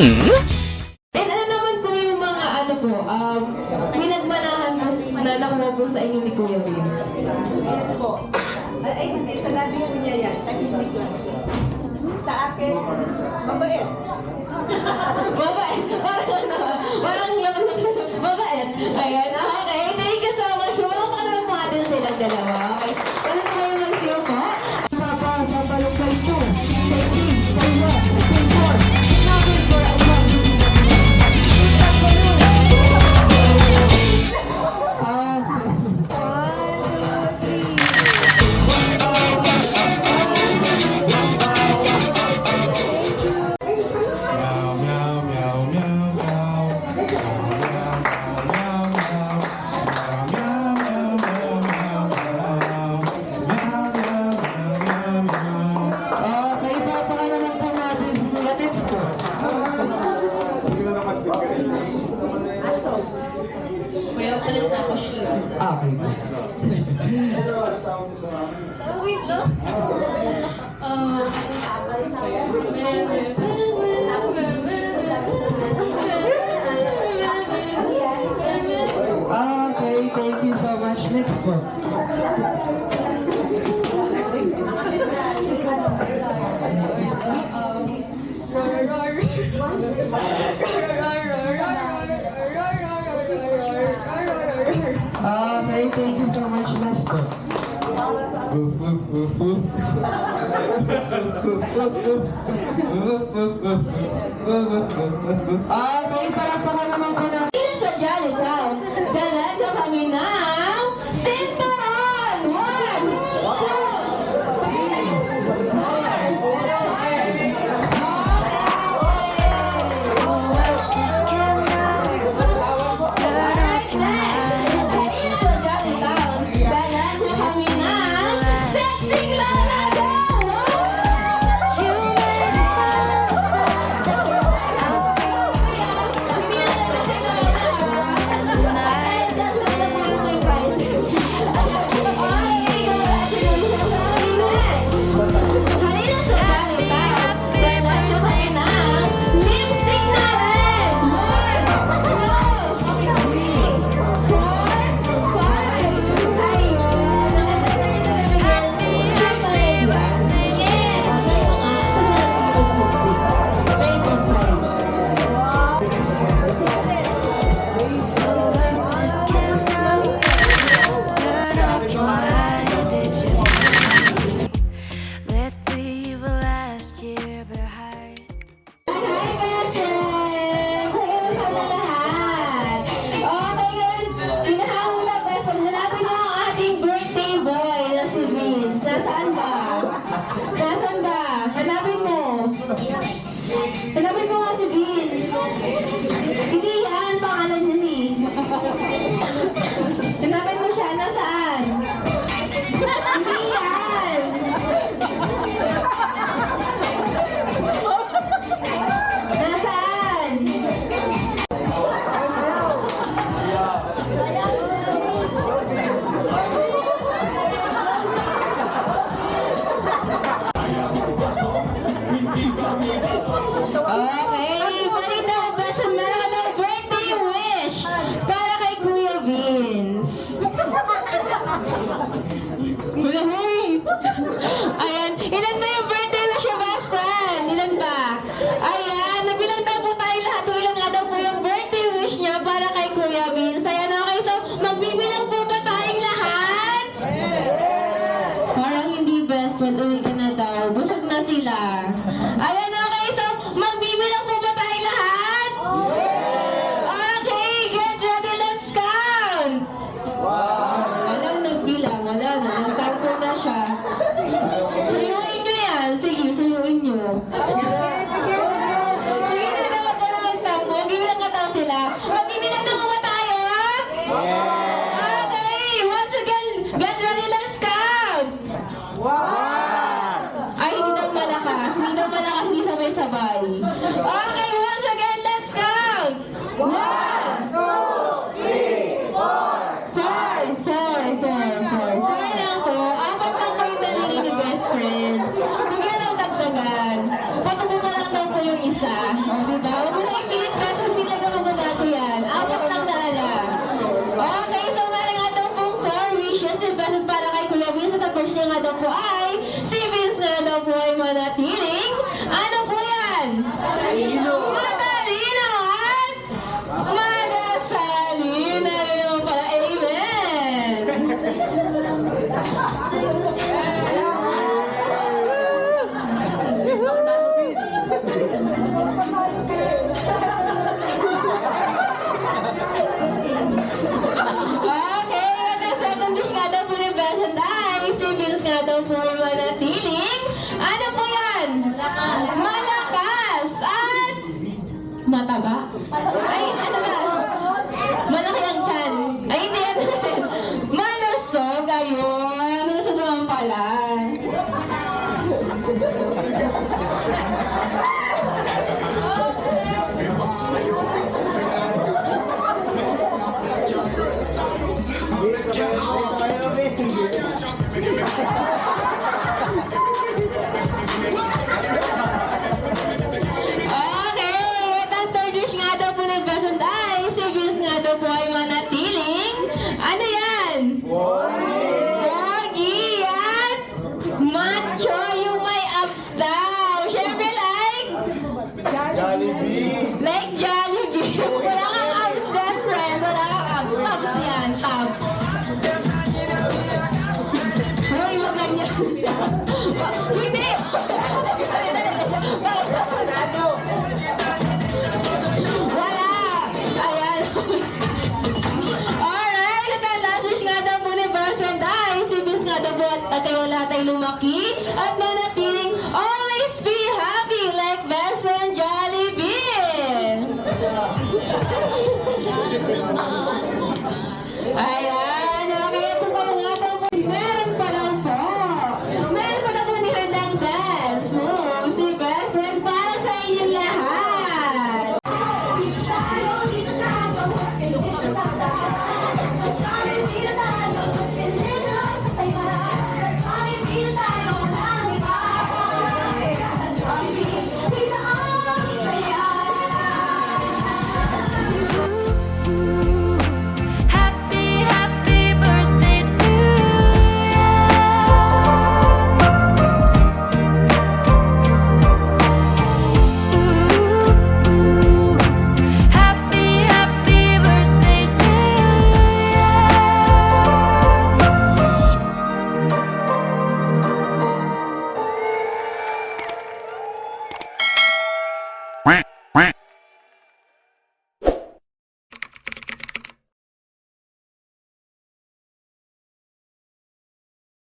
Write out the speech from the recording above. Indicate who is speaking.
Speaker 1: And ano naman po yung mga pinagmanahan mo na nakuha po sa inyo ni Kuya Vince?
Speaker 2: Ay, hindi. Sa dati po niya yan. Tahimik lang. Sa akin, mabait.
Speaker 1: Mabait. Parang mabait. Ayan. Okay. Thank you so much. Welcome ka naman po natin silang dalawa. Okay. Ano po kayo mag-siyo po? Papa, sa palukay po. Safety, for what? For nothing for a long
Speaker 3: Okay.
Speaker 1: wait lang.
Speaker 3: Okay, thank you so much. Next po. Okay, thank you so much. Last po. Okay, palakpakan naman ko na.
Speaker 1: Sa Jolly Town, dalan na kami ng Sinturon! 1, 2, Uwi ka na daw. Busog na sila. Ayan, okay. So, magbibilang po ba tayong lahat? Okay, get ready. Let's count. Walang nagbilang. Wala na. Nagtampo na siya. Suyuin nyo yan. Sige, suyuin nyo. Sige na daw. Huwag ka na magtampo. Magbibilang ka daw sila. Magbibilang na ba tayo? Okay. Once again, get ready. Let's count. Ay, hindi daw malakas. Hindi daw malakas. Hindi dish niya nga daw po ay, si Vince nga daw po ay manatiling, ano po yan? Matalino at madasalina yun pala. Amen! Okay, at ang second dish nga daw po ni Vincent ay, si Vince nga daw po ay manatiling, ano po yan? Malakas at mataba. Ay, ano ba? Malaki ang tiyan. Ay, hindi yan. Malusog, ayun. Malusog naman pala. Okay, at ang third dish nga daw po ng Vincent ay, si Vince nga daw po ay manatiling, ano yan? Pogi at macho yung may abs daw. Siyempre like? Like Jollibee. Wala kang abs, best friend. Wala kang abs. Tabs yan, tabs. Hoy, wag lang yan. Hindi! Wala! Ayan. Alright, at ang last wish nga daw po ni best friend ay, si Vince nga daw po at kayo lahat ay lumaki at manatili